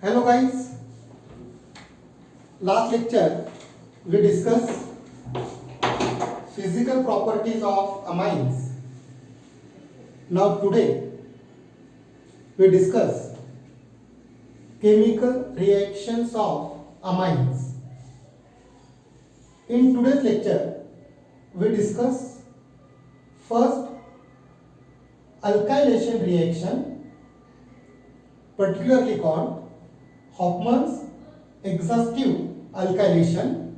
Hello guys, last lecture we discussed physical properties of amines. Now today we discuss chemical reactions of amines. In today's lecture we discuss first alkylation reaction, particularly called Hofmann's exhaustive alkylation.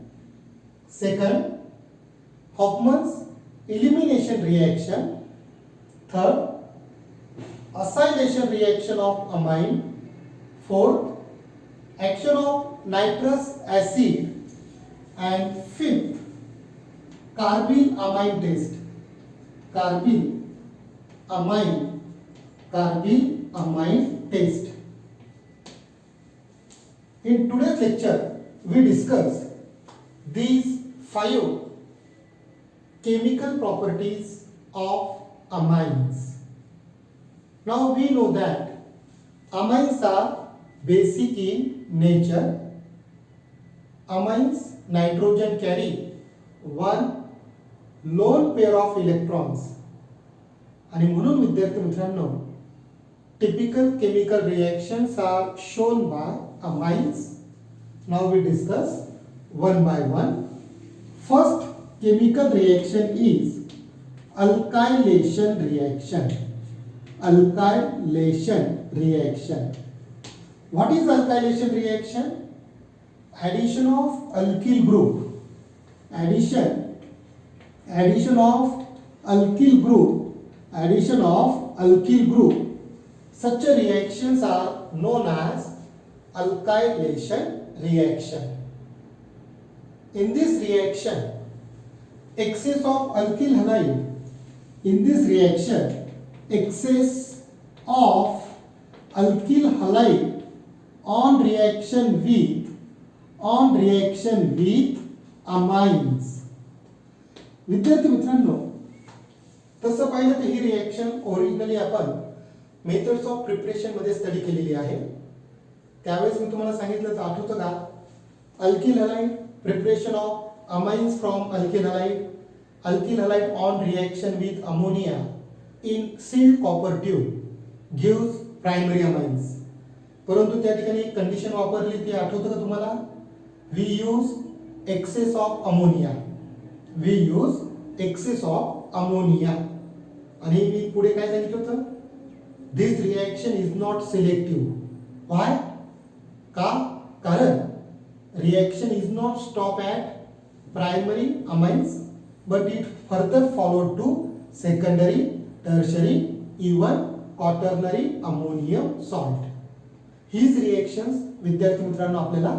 Second, Hofmann's elimination reaction. Third, acylation reaction of amine. Fourth, action of nitrous acid. And fifth, carbene amine test. Carbene amine test. In today's lecture, we discuss these 5 chemical properties of amines. Now we know that amines are basic in nature. Amines nitrogen carry one lone pair of electrons. आणि म्हणून विद्यार्थी मित्रांनो, typical chemical reactions are shown by amines. Now we discuss one by one. First chemical reaction is alkylation reaction. Alkylation reaction. What is alkylation reaction? Addition of alkyl group. Addition of alkyl group. Addition of alkyl group. Such reactions are known as alkylation reaction. In this reaction, excess of alkyl halide. In this reaction, excess of alkyl halide on reaction with amines. विद्यार्थी मित्रांनो, तसं पाहिलं तर ही reaction originally आपण methods of preparation मध्ये study केलेली आहे. त्यावेळेस मी तुम्हाला सांगितलं तर आठवतं का, alkyl halide preparation of amines from alkyl halide on reaction with ammonia in sealed copper tube gives primary amines. परंतु त्या ठिकाणी एक कंडिशन वापरली ती आठवतं का तुम्हाला, we use excess of ammonia. आणि मी पुढे काय सांगितलं होतं, this reaction is not selective. Why? का? कारण reaction is not stop at primary amines but it further followed to secondary, tertiary, even quaternary ammonium salt. हीच रिएक्शन्स विद्यार्थी मित्रांनो आपल्याला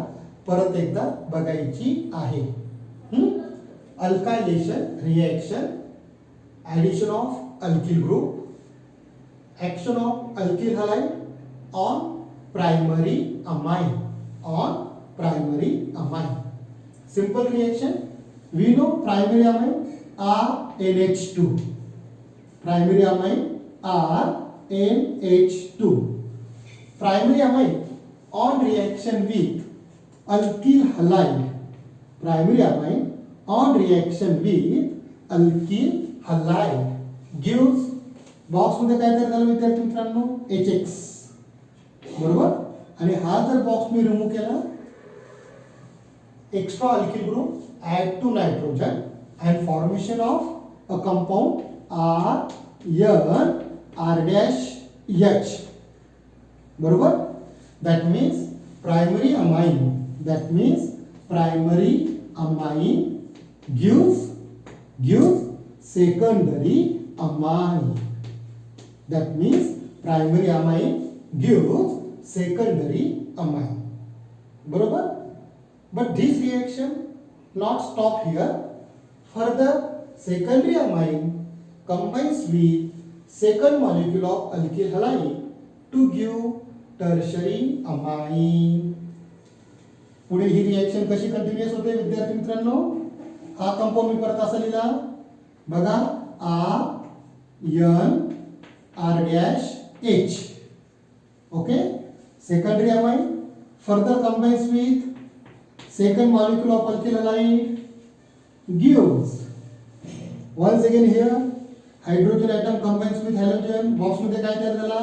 परत एकदा बघायची आहे. Alkylation reaction, addition of alkyl group, action of alkyl halide on primary amine. Simple reaction. We know primary amine are NH2. Primary amine are NH2. Primary amine on reaction with alkyl halide. Primary amine on reaction with alkyl halide gives box मध्ये काय तयार झालं विद्यार्थी मित्रांनो, HX. बरोबर. आणि हा जर बॉक्स मी रिमूव्ह केला, extra alkyl group add to nitrogen and formation of a compound R-N-R-H. बरोबर. That means primary amine gives secondary amine. That means primary amine gives secondary amine. बरोबर. But this reaction not stop here. Further, secondary amine combines with second molecule of alkyl halide to give tertiary amine. पुढे ही reaction कशी continuous होते विद्यार्थी मित्रांनो, हा compound मी परत असा लिहिला बघा, R-H. Okay, secondary amine further combines with second molecule of alkyl halide gives. Once again here hydrogen atom combines with halogen, box मध्ये काय तयार झाला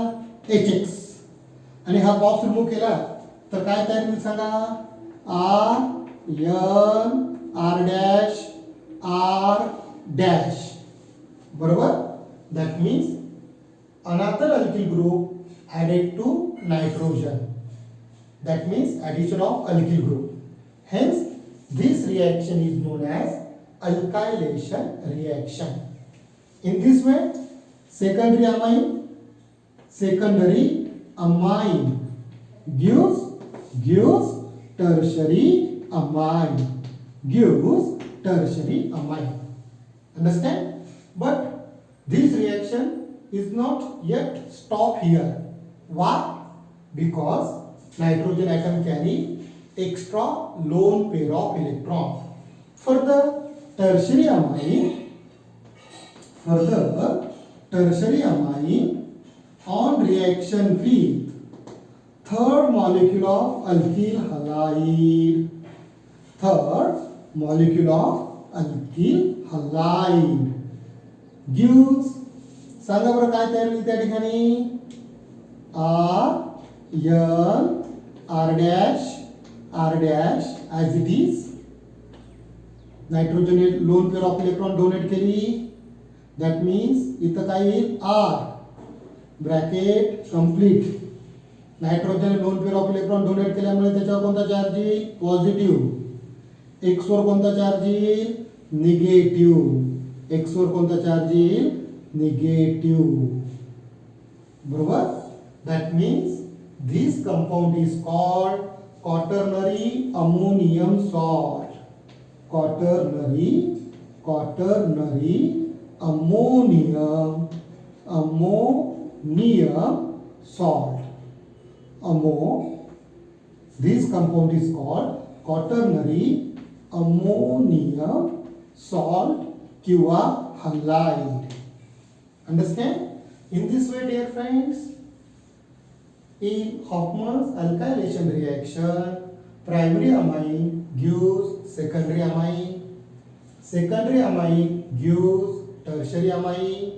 HX आणि हा बॉक्स रिमूव्ह केला तर काय तयार होईल सांगा R डॅश R डॅश बरोबर. that means another alkyl group added to nitrogen. That means addition of alkyl group. Hence this reaction is known as alkylation reaction. In this way secondary amine gives tertiary amine understand. But this reaction is not yet stopped here. Why? Because nitrogen atom carry extra lone pair of electron. Further tertiary amine on reaction with third molecule of alkyl halide gives सांगा बरं काय तयार होईल त्या ठिकाणी R dash as it is nitrogen lone pair of electron donate केली. That means इथं काय येईल R bracket complete. Nitrogen lone pair of electron donate केल्यामुळे त्याच्यावर कोणता चार्ज येईल पॉझिटिव्ह. X वर कोणता चार्ज येईल निगेटिव्ह. X वर कोणता चार्ज येईल निगेटिव्ह बरोबर. That means this compound is called quaternary ammonium salt. Quaternary ammonium salt. This compound is called quaternary ammonium salt किंवा halide. Understand? In this way, dear friends, in Hoffman's alkylation reaction, primary amine gives secondary amine, secondary amine gives tertiary amine,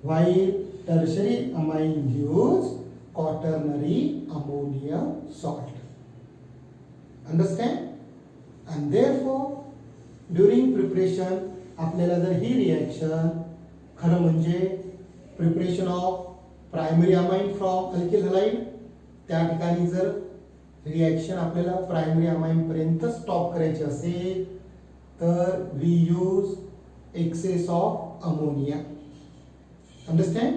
while tertiary amine gives quaternary ammonium salt. Understand? And therefore, during preparation, आपल्याला जर ही reaction खरं म्हणजे preparation of primary amine from alkyl halide त्या ठिकाणी जर reaction आपल्याला primary amine पर्यंत stop करायची असेल तर we use excess of ammonia. Understand.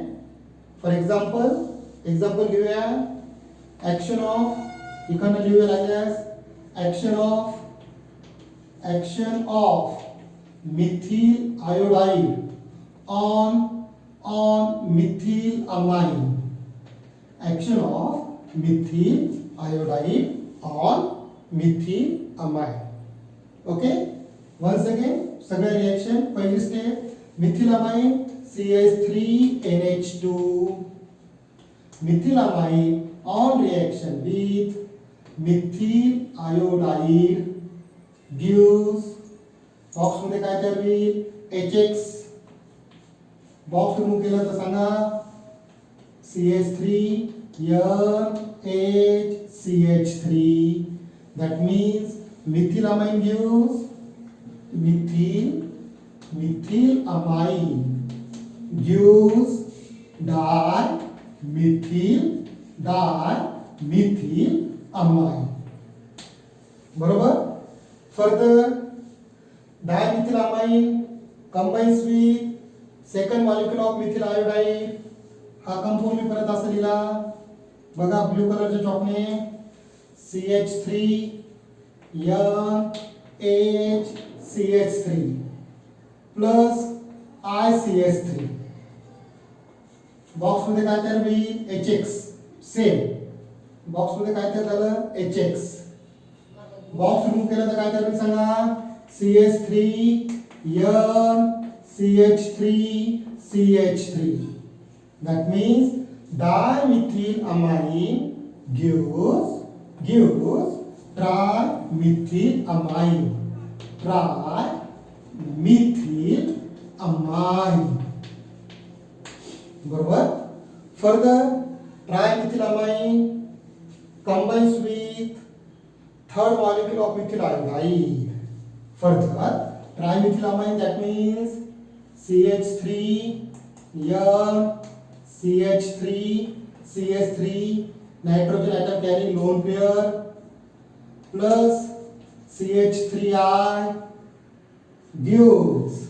For example घेऊया ऍक्शन ऑफ इकडनं लिहूया लागल्यास action of methyl iodide on methyl amine. Action of methyl iodide on methyl amine. Okay, once again सगळे रिएक्शन. पहिली step Mithil amine CH3NH2. Mithil amine on reaction with methyl iodide gives box मध्ये काय तयार होईल HX. Box remove केला तर सांगा CH3NH3. that means methyl amine gives methyl amine gives dimethyl amine बरोबर. further dimethyl amine combines with second molecule of methyl iodide. हा compound मी परत असं लिहिला बघा ब्लू कलरच्या चॉकने CH3NHCH3 प्लस ICH3. बॉक्स मध्ये काय तयार होईल HX. सेम बॉक्स मध्ये काय तयार झालं HX. बॉक्स रिमूव्ह केला तर काय तयार होईल सांगा CH3CH3. that means dimethyl amine gives gives trimethylamine. Trimethylamine. बरोबर. Further, trimethylamine combines with third molecule of methyl iodide. Further, trimethylamine, that means CH3 CH3 nitrogen atom carrying lone pair plus CH3I gives.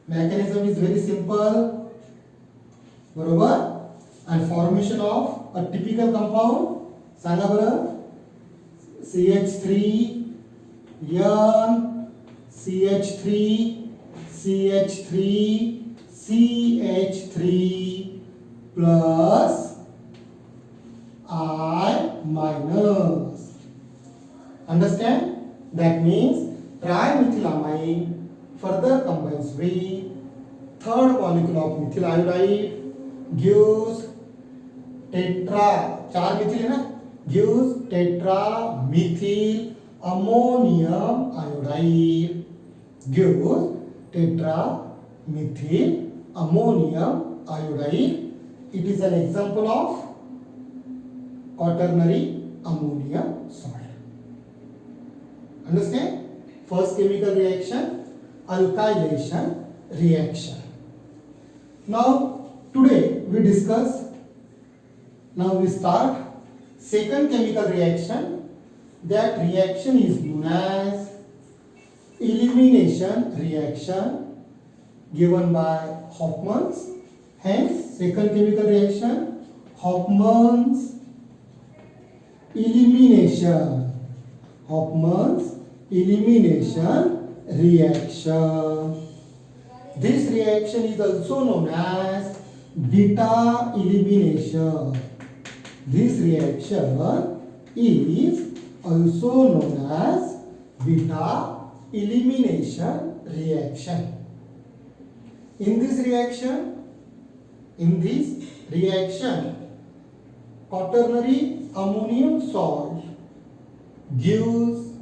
Mechanism is very simple. बरोबर. And formation of a typical compound सांगा बरं. CH3 CH3 plus I minus. Understand? That means trimethylamine further combines with third molecule of methyl iodide gives tetra. 4 methyl है ना, gives tetramethyl ammonium iodide. Gives tetramethyl ammonium iodide. It is an example of quaternary ammonium soil. Understand? First chemical reaction, alkylation reaction. Now today we discuss. Now we start second chemical reaction. That reaction is known as elimination reaction given by Hofmann's. Hence, second chemical reaction, Hofmann's elimination. Hofmann's elimination reaction. This reaction is also known as beta elimination. This reaction is also known as beta elimination reaction. In this reaction, quaternary ammonium salt gives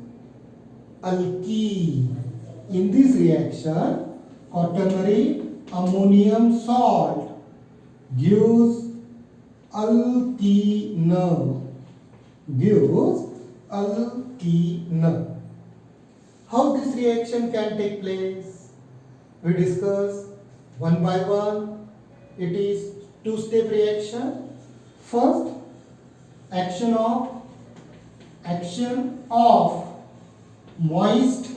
alkene. In this reaction, quaternary ammonium salt gives alkene. How this reaction can take place? We discuss one by one. It is two-step reaction. First, action of moist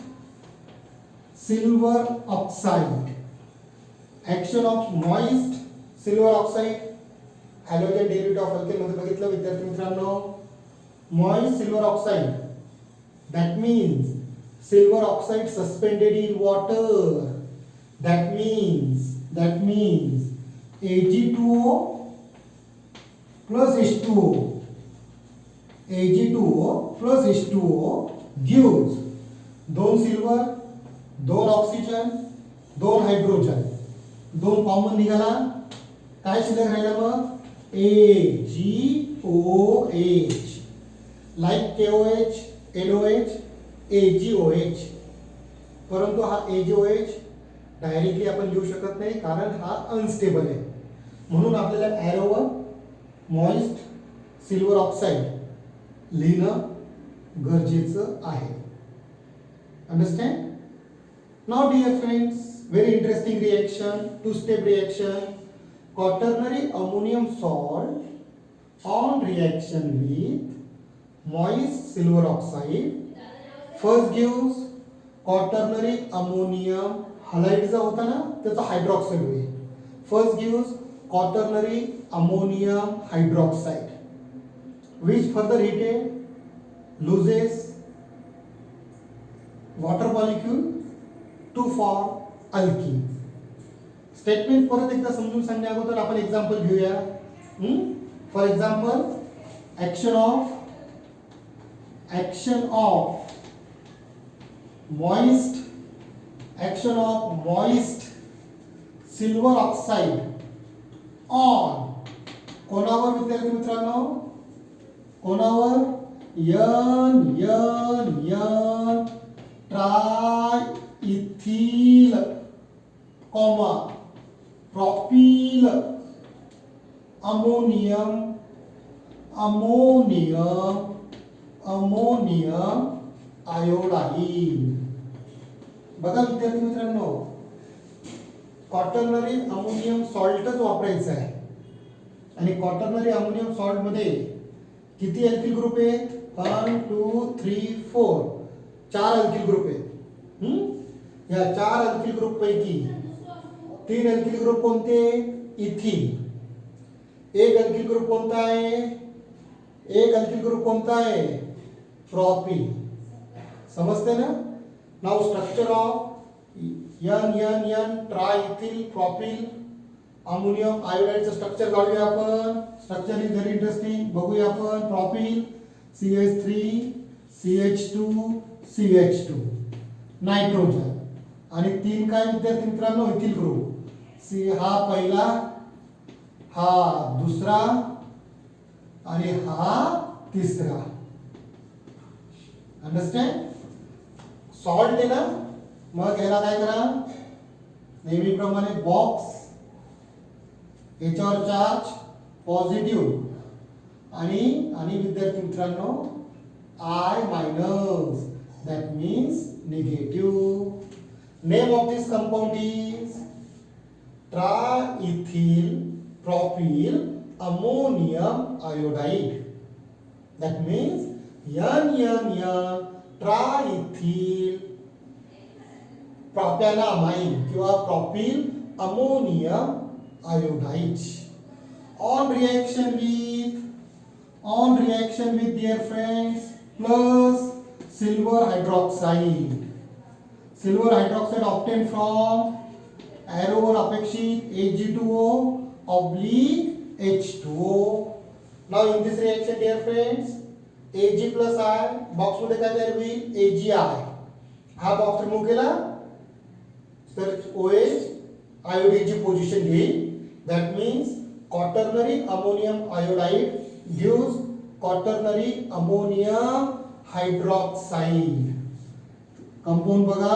silver oxide. Action of moist silver oxide. Halogen derivative of alkane मध्ये बघितलं विद्यार्थी मित्रांनो. Moist silver oxide. That means silver oxide suspended in water. That means Ag2O plus H2O. Ag2O plus H2O gives 2 silver, 2 oxygen, 2 hydrogen. 2 common निघाला. काय शिल्लक राहिला मग? AgOH. Like KOH, NOH, AgOH. परंतु हा AgOH डायरेक्टली आपण लिहू शकत नाही कारण हा अनस्टेबल आहे. म्हणून आपल्याला एरोवर मॉइस्ट सिल्वर ऑक्साइड लिहिणं गरजेचं आहे. Understand? Now dear friends, very interesting reaction, two-step reaction. Quaternary ammonium salt on reaction with moist silver oxide first gives quaternary ammonium halide जो होता ना त्याचा हायड्रॉक्साइड होईल. First gives quaternary ammonium hydroxide which further heated loses water molecule to form alkene. Statement परत एकदा समजून सांगण्या अगोदर आपण एक्झाम्पल घेऊया. For example, action of moist silver oxide on कोणावर विद्यार्थी मित्रांनो? कोणावर? N try ethyl comma propyl ammonium iodide. बघा विद्यार्थी मित्रांनो, क्वाटर्नरी अमोनियम सॉल्टच वापरायचं आहे आणि क्वाटर्नरी अमोनियम सॉल्ट मध्ये किती अल्किल ग्रुप आहेत? 1 2 3 4 चार अल्किल ग्रुप आहेत. या चार अल्किल ग्रुप पैकी तीन अल्किल ग्रुप कोणते? इथिन. एक अल्किल ग्रुप कोणता आहे? प्रोपिल. समजते ना? Now structure of N triethyl propyl ammonium आयोडाइडचं स्ट्रक्चर काढूया आपण. Structure is very interesting. बघूया आपण. Propyl CH3 CH2 CH2 nitrogen आणि तीन काय विद्यार्थी मित्रांनो? Ethyl group. सी हा पहिला, हा दुसरा आणि हा तिसरा. अंडरस्टँड? सॉल्ट आहे ना, मग याला काय करा? नेहमीप्रमाणे बॉक्स, याच्यावर चार्ज पॉझिटिव्ह आणि विद्यार्थी मित्रांनो I minus, that means negative. Name of this compound is triethyl propyl ammonium iodide. That means N triethyl propanamine किंवा propyl ammonium iodide. On reaction with dear friends plus silver hydroxide. Silver hydroxide obtained from arrow वर अपेक्षित Ag2O oblique H2O. Now in this reaction dear friends, Ag plus I box मध्ये काय तयार होईल? AgI. हा box remove केला तर OH आयोडीनची position घेईल. That means quaternary ammonium iodide gives quaternary ammonium hydroxide. Compound बघा.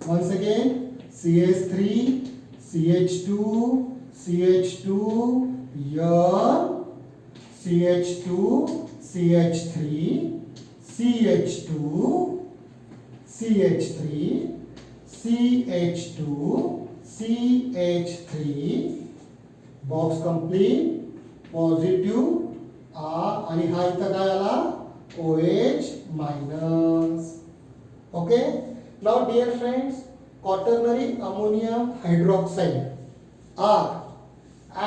once again CH3 CH2 CH2 N CH2 CH3 CH2 CH3 CH2 CH3 box complete positive आणि हा इथं काय आला? OH minus. Okay. Now dear friends, quaternary ammonium hydroxide are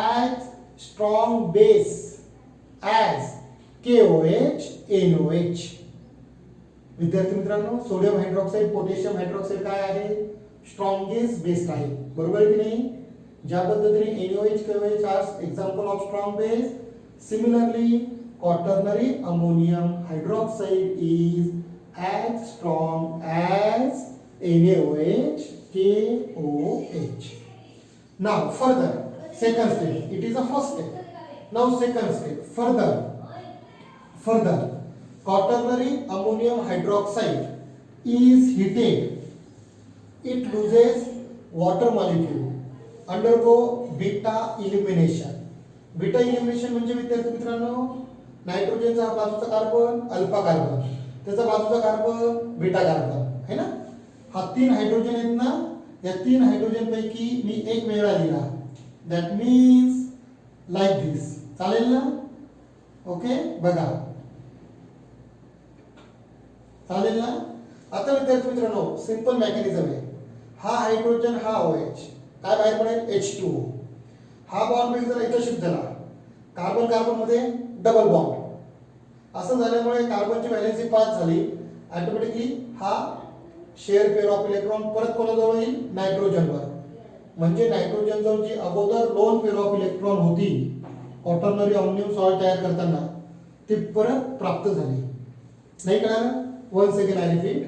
as strong base as KOH NOH. विद्यार्थी मित्रांनो, sodium hydroxide potassium hydroxide काय आहे? Strongest base आहे. बरोबर की नाही? ज्या पद्धतीने NOH KOH are example of strong base, similarly quaternary ammonium hydroxide is as strong as NaOH KOH. Now further, second step. It is a first step. Now second step. Further, quaternary ammonium hydroxide is heated. It loses water molecule. Undergo beta elimination. Beta elimination म्हणजे विद्यार्थी मित्रांनो, नायट्रोजनचा हा बाजूचा carbon alpha carbon, त्याचा बाजूचा carbon beta carbon है ना. हा तीन हायड्रोजन आहेत ना, या तीन हायड्रोजन पैकी मी एक वेगळा लिहिला. That means like this. चालेल ना? ओके. बघा, चालेल ना? आता विद्यार्थी मित्रांनो, सिंपल मेकॅनिझम आहे. हा हायड्रोजन हा OH काय बाहेर पडेल? H2O. हा बॉन्ड मिक्स जरा इथं शिफ्ट झाला, कार्बन कार्बन मध्ये डबल बॉन्ड. असं झाल्यामुळे कार्बनची व्हॅलेन्सी 5 झाली. ऑटोमॅटिकली हा शेअर पेअर ऑफ इलेक्ट्रॉन परत कोणाजवळ येईल? नायट्रोजनवर. म्हणजे नायट्रोजन जवळ जी अगोदर लोन पेअर ऑफ इलेक्ट्रॉन होती क्वाटर्नरी अमोनियम सॉल्ट तयार करताना, ती परत प्राप्त झाली. नाही कळलं? Once again I repeat.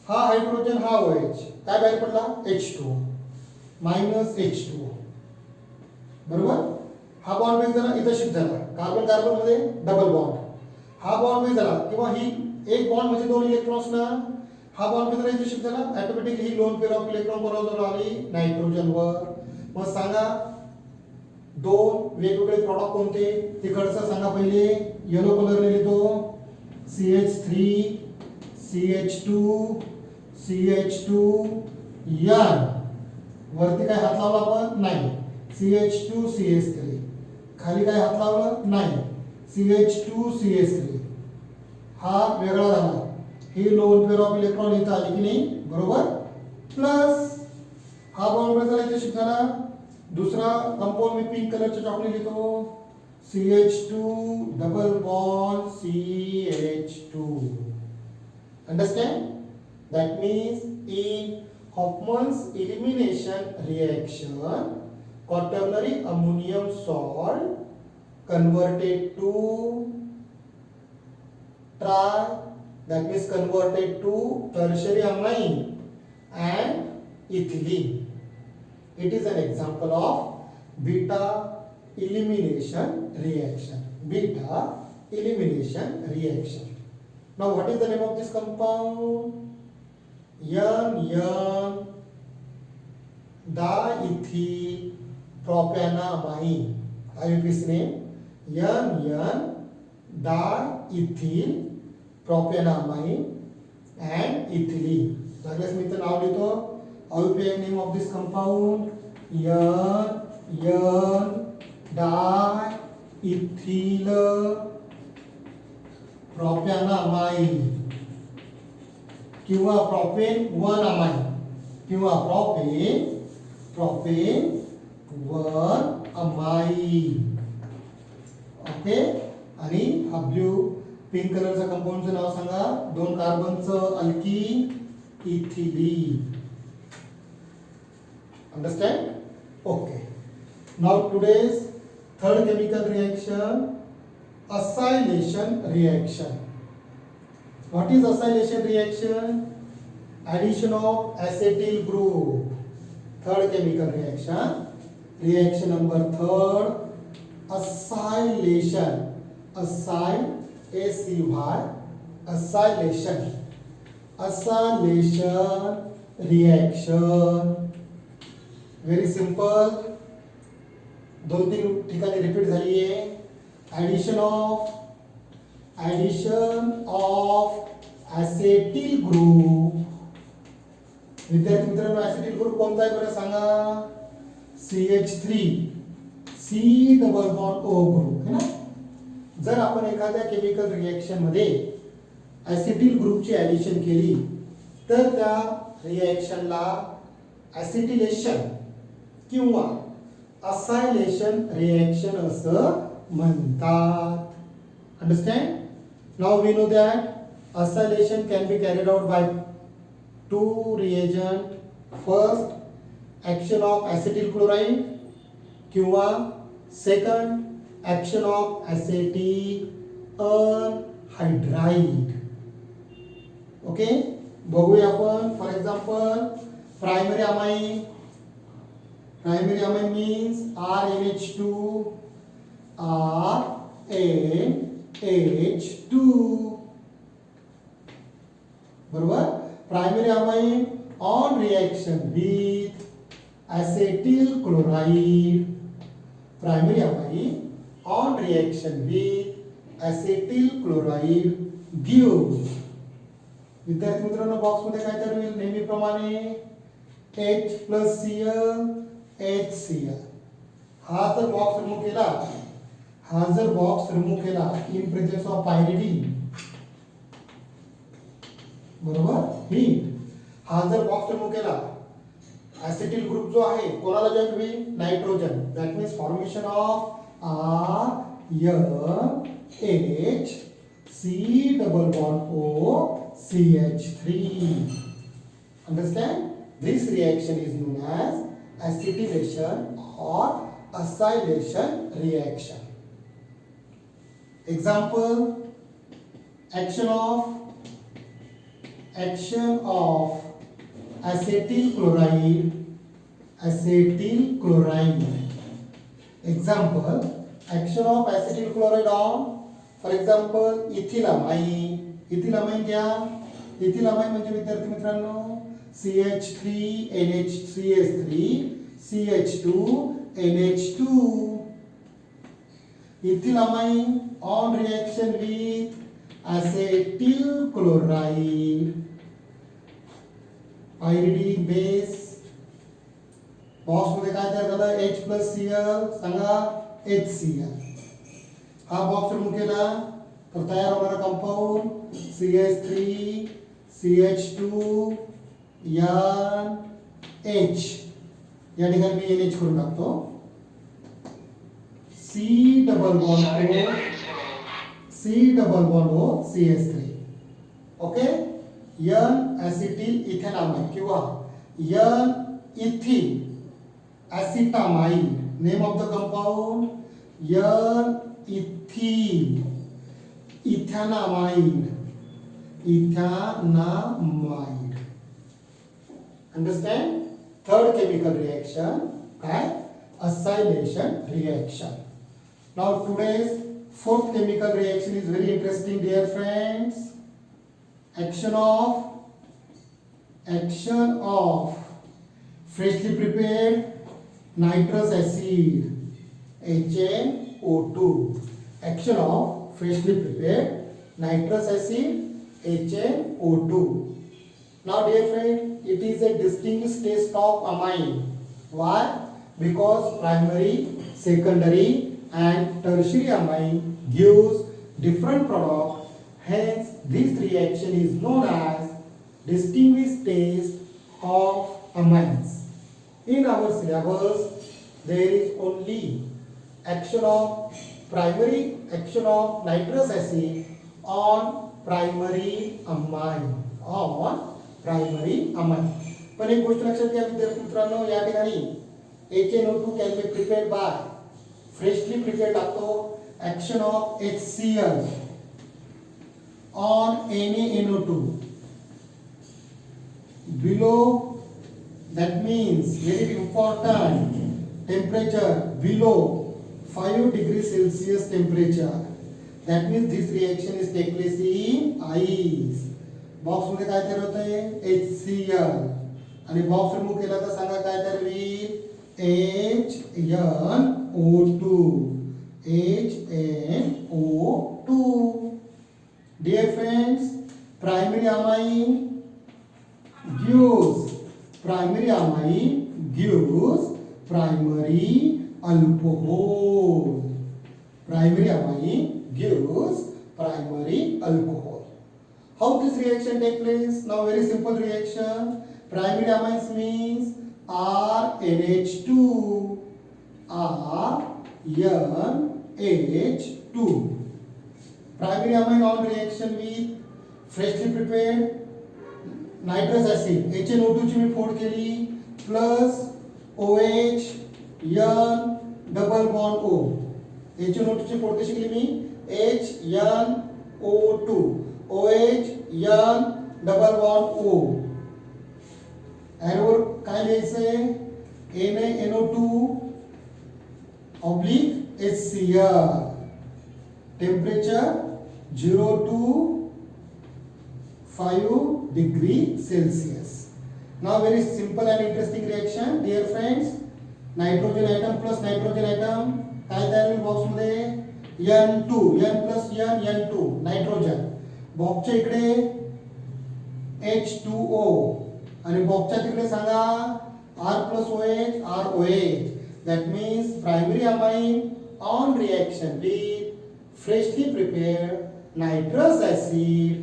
हा हायड्रोजन हा OH काय बाहेर पडला? H2O minus H2O. बरोबर. हा बॉन्ड मिक्स झाला, इथं शिफ्ट झाला, कार्बन कार्बन मध्ये डबल बॉन्ड. हा बॉन्ड मध्ये झाला किंवा ही एक बॉन्ड म्हणजे दोन इलेक्ट्रॉन्स ना, हा बॉन्ड मध्ये इथे शिफ्ट झाला, automatically he lone pair of electron कोणावर आली, नायट्रोजनवर. मग सांगा दोन वेगवेगळे प्रॉडक्ट कोणते, तिकडचं सांगा पहिले. येलो कलरने लिहितो CH3 CH2 CH2 N. वरती काय हात लावला आपण, नाही. CH2 CH3 खाली काय हात लावलं, नाही. CH2 CH3 हा वेगळा झाला. ही लोन पेअर ऑफ इलेक्ट्रॉन इथं आली की नाही, बरोबर. प्लस हा बॉन्ड मध्ये इथे शिफ्ट झाला. दूसरा कंपाउंड में पिंक कलर से चॉकलेट लिखो CH2 double bond CH2. Understand? That means in Hofmann's elimination reaction, quaternary ammonium salt converted to that means converted to tertiary amine and ethylene. It is an example of beta elimination reaction. Beta elimination reaction. Now what is the name of this compound? N diethyl propanamine. I repeat this name. N diethyl propanamine and ethylene. लागल्यास मी इथं नाव लिहितो. IUPAC name of this compound N diethyl propanamine किंवा propane 1 amine किंवा propane 1 amine. Okay. आणि हा blue pink कलरचा कंपाऊंडचं नाव सांगा. दोन कार्बनचं alkene ethylene. Understand? Okay. Now today's third chemical reaction, acylation reaction. What is acylation reaction? Addition of acetyl group. Third chemical reaction. Reaction number third, acylation. Acylation. Acylation reaction. Very simple. दोन तीन ठिकाणी repeat झाली आहे. Addition of acetyl group. विद्यार्थी मित्रांनो, acetyl group कोणता आहे बरं सांगा. CH3 C double bond O group है ना. जर आपण एखाद्या केमिकल रिएक्शन मध्ये ऍसेटिल ग्रुपची ऍडिशन केली तर त्या रिएक्शनला ऍसिटिलेशन किंवा असायलेशन रिएक्शन असं म्हणतात. Understand? Now we know that acylation can be carried out by two reagents. First, action of acetyl chloride किंवा second, action of acetic anhydride. Okay? बघूया आपण. For example primary amine. Primary amine means RNH2 बरोबर. Primary amine on reaction with acetyl chloride. Primary amine on reaction with acetyl chloride gives. विद्यार्थी मित्रांनो, box मध्ये काय तर होईल नेहमीप्रमाणे H plus Cl HCl. हा जर बॉक्स रिमूव्ह केला, इन प्रेझेन्स ऑफ पायरिडीन, बरोबर, हीट. हा जर बॉक्स रिमूव्ह केला, ऍसिटिल ग्रुप जो आहे कोणाला जॉईन होईल, nitrogen. That means formation of RNH C double bond O CH3. Understand? This reaction is known as acetylation or acylation reaction. Example, action of acetyl chloride. Example, action of acetyl chloride on for example ethylamine. Ethylamine घ्या. Ethylamine म्हणजे विद्यार्थी मित्रांनो CH3NH3 CH2NH2. Ethylamine on reaction with acetyl chloride, pyridine base. Box मध्ये काय तयार झालं H+Cl सांगा HCl. हा box remove केला तर तयार होणारा कंपाऊंड CH3 CH2 NH. या ठिकाणी मी NH करून टाकतो. C double bond O CH3. Okay. N acetyl ethanamine किंवा N ethyl acetamide. Name of the compound N ethyl ethanamine. Understand? Third chemical reaction, acylation reaction. Now today's fourth chemical reaction is very interesting, dear friends. Action of freshly prepared nitrous acid HNO2. Action of freshly prepared nitrous acid HNO2. Now dear friend, it is a distinguished test of amine. Why? Because primary, secondary and tertiary amine gives different product. Hence this reaction is known as distinguished test of amines. In our syllabus there is only action of nitrous acid on primary amine. पण एक गोष्ट लक्षात घ्या विद्यार्थी मित्रांनो, या ठिकाणी HNO2 can be prepared by freshly prepared लागतो. Action of HCl on NaNO2 below, that means very important temperature below 5 degrees Celsius temperature. That means this reaction is take place in ice. Box मध्ये काय तयार होत आहे HCl आणि box remove केला तर सांगा काय तयार होईल HNO2. Dear friends, primary amine gives primary alcohol. Primary amine gives primary alcohol. How this reaction take place? Now very simple reaction. Primary amines means RNH2. Primary amine on reaction with freshly prepared nitrous acid HNO2 ची मी फोड केली plus OH N double bond O. HNO2 ची फोड कशी केली मी HNO2 OH N double bond O. एरोवर काय लिहायचंय NaNO2 oblique HCl. Temperature 0 to 5 degree Celsius. Now very simple and interesting reaction, dear friends. Nitrogen atom plus nitrogen atom काय तयार होईल box मध्ये N2 N plus N N2 nitrogen. बॉक्सच्या इकडे H2O आणि बॉक्सच्या तिकडे सांगा R plus OH ROH. That means primary amine on reaction with freshly prepared nitrous acid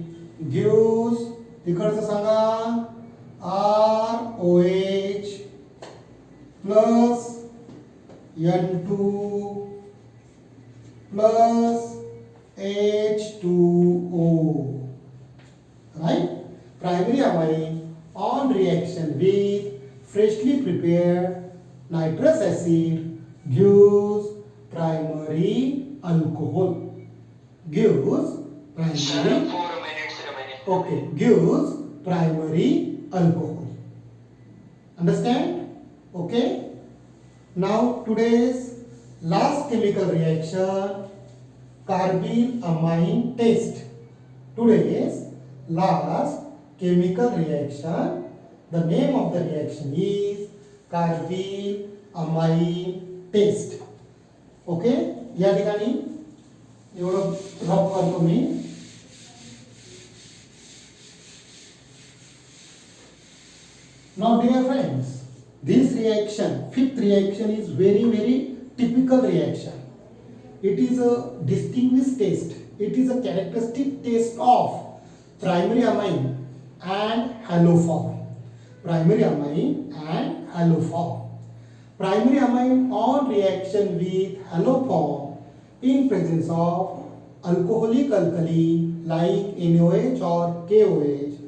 gives तिकडचं सांगा ROH plus N2 plus H2O. Right? Primary amine on reaction with freshly prepared nitrous acid gives primary alcohol. Gives primary. Okay, gives primary alcohol. Understand? Okay. Now today's last chemical reaction carbylamine test. Today's last chemical reaction. The name of the reaction is carbylamine test. Okay, या ठिकाणी एवढं drop करतो मी. Now dear friends, this reaction, fifth reaction, is very typical reaction. It is a distinguished test. It is a characteristic test of primary amine and haloform. Primary amine and haloform. Primary amine on reaction with haloform in presence of alcoholic alkali like NaOH or KOH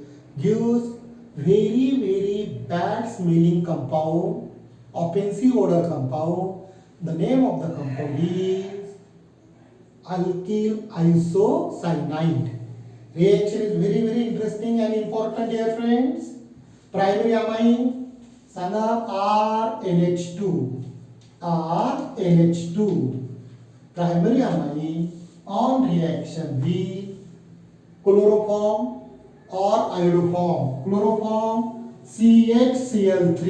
gives very bad smelling compound, offensive odor compound. The name of the compound is alkyl isocyanide. Reaction is very interesting and important, dear friends. Primary amine, Sanga RNH2. RNH2. Primary amine on reaction with chloroform or iodoform. Chloroform CHCl3.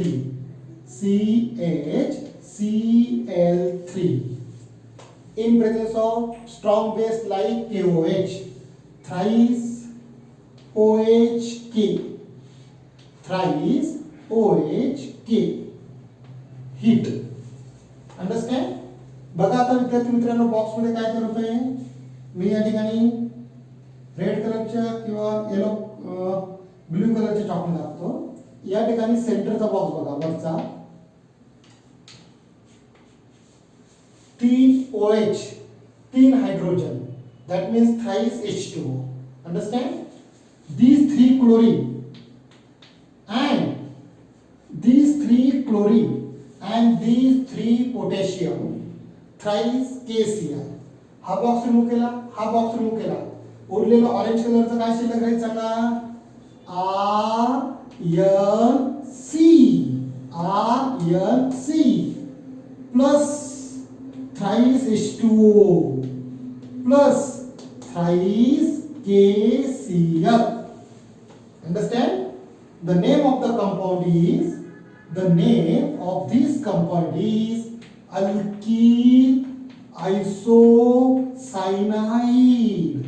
CHCl3. In presence of strong base like KOH, thrice OHK. Thrice OHK. Heat. Understand? बघा आता विद्यार्थी मित्रांनो, box मध्ये काय करत आहे मी या ठिकाणी रेड कलरच्या किंवा येलो ब्लू कलरचे चॉकलेट दाखवतो. या ठिकाणी सेंटरचा बॉक्स बघा वरचा 3 OH, 3 hydrogen, that means thrice H2O. Understand? These 3 chlorine and these 3 chlorine and these 3 potassium, thrice KCl. हा बॉक्स रिमूव्ह केला, हा बॉक्स रिमूव्ह केला. उरलेलं ऑरेंज कलरचं काय शिल्लक राहील सांगा? RNC plus thrice H2O plus thrice KCl. Understand? The name of this compound is alkyl isocyanide.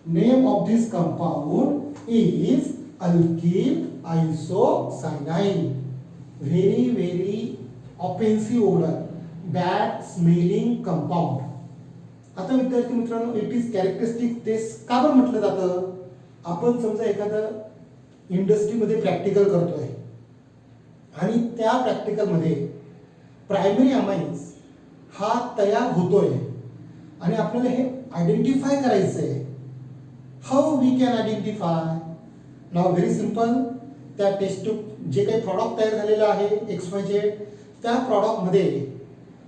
Name of this compound is alkyl isocyanide. Very offensive odor, bad smelling compound. आता विद्यार्थी मित्रांनो, it is characteristic test का बरं म्हटलं जातं? आपण समजा एखादं इंडस्ट्रीमध्ये प्रॅक्टिकल करतोय आणि त्या प्रॅक्टिकलमध्ये प्रायमरी अमाइन्स हा तयार होतोय आणि आपल्याला हे आयडेंटिफाय करायचं आहे. How we can identify? Now very simple. त्या टेस्ट जे काही प्रॉडक्ट तयार झालेलं आहे XYZ, त्या प्रॉडक्टमध्ये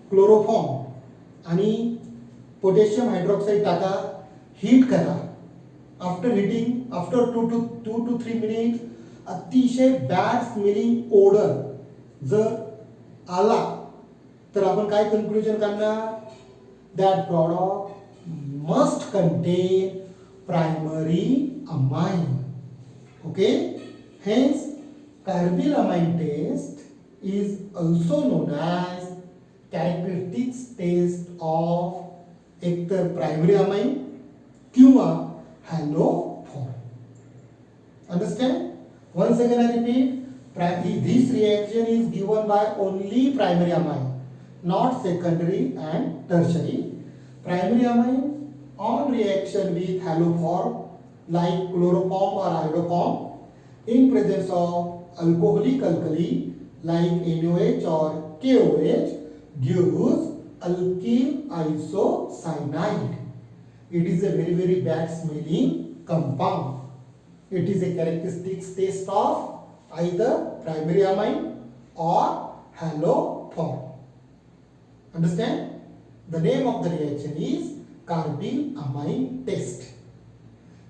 क्लोरोफॉर्म आणि पोटॅशियम हायड्रॉक्साईड टाका, हीट करा. After heating, after 2 to 3 minute अतिशय बॅड स्मेलिंग ओडर जर आला तर आपण काय कन्क्लुजन काढणार? That product must contain primary amine. Okay, hence carbylamine test is also known as characteristics test of एकतर प्रायमरी अमाइन किंवा haloform. Understand? Once again I repeat, this reaction is given by only primary amine, not secondary and tertiary. Primary amine on reaction with haloform like chloroform or iodoform in presence of alcoholic alkali like NaOH or KOH gives alkyl isocyanide. It is a very bad smelling compound. It is a characteristic test of either primary amine or haloform. Understand? The name of the reaction is carbylamine test.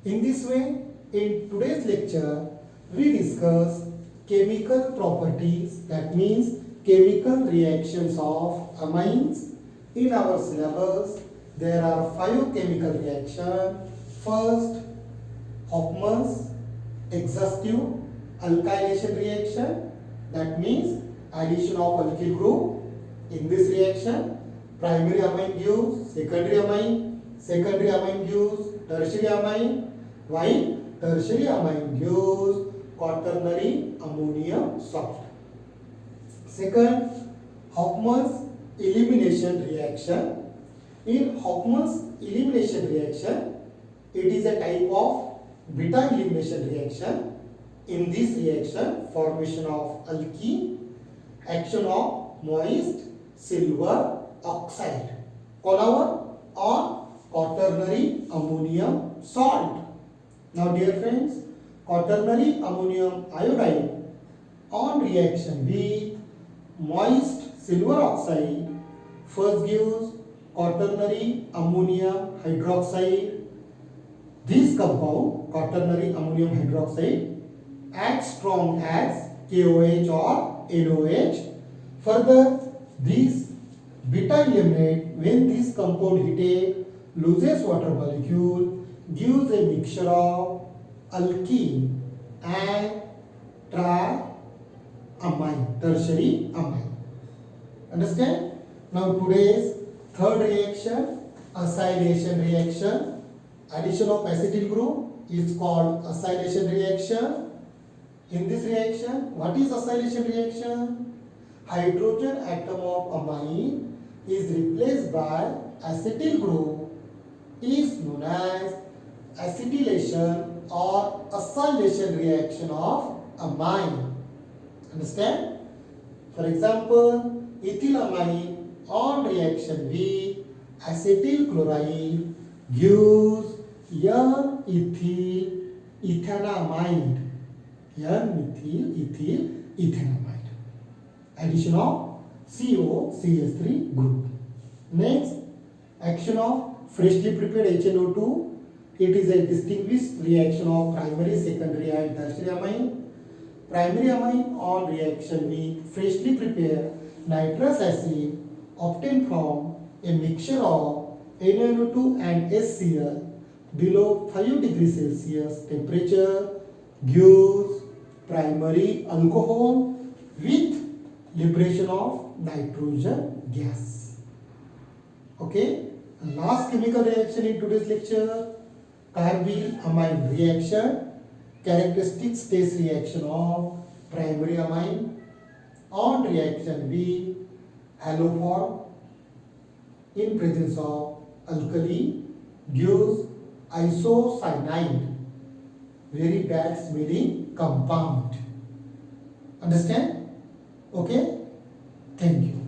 In this way, in today's lecture, we discuss chemical properties, that means chemical reactions of amines in our syllabus. there are 5 chemical reactions. First, Hofmann's exhaustive alkylation reaction, that means addition of alkyl group. In this reaction, primary amine gives secondary amine gives tertiary amine, while tertiary amine gives quaternary ammonium salt. Second, Hofmann's elimination reaction. In Hofmann's elimination reaction, it is a type of beta elimination reaction. In this reaction, formation of alkene, action of moist silver oxide, कोणावर? On quaternary ammonium salt. Now dear friends, quaternary ammonium iodide on reaction with moist silver oxide first gives quaternary ammonium hydroxide. This compound, quaternary ammonium hydroxide, acts strong as KOH or NOH. Further, this beta eliminate when this compound heated loses water molecule, gives a mixture of alkene and triamine, tertiary amine. Understand? Now today's third reaction, acylation reaction. Addition of acetyl group is called acylation reaction. In this reaction, what is acylation reaction? Hydrogen atom of amine is replaced by acetyl group, is known as acetylation or acylation reaction of amine. Understand? For example, ethylamine on reaction with acetyl chloride gives N-ethyl ethanamide. N-methyl ethanamide. Addition of COCH3 group. Next, action of freshly prepared HNO2. It is a distinguished reaction of primary, secondary and tertiary amine. Primary amine on reaction with freshly prepared nitrous acid obtained from a mixture of NaNO2 and HCl below 5 degrees Celsius temperature gives primary alcohol with liberation of nitrogen gas. Okay, and last chemical reaction in today's lecture, carbyl amine reaction, characteristic stage reaction of primary amine on reaction with haloform in presence of alkali gives isocyanide, very bad smelling compound. Understand? Okay? Thank you.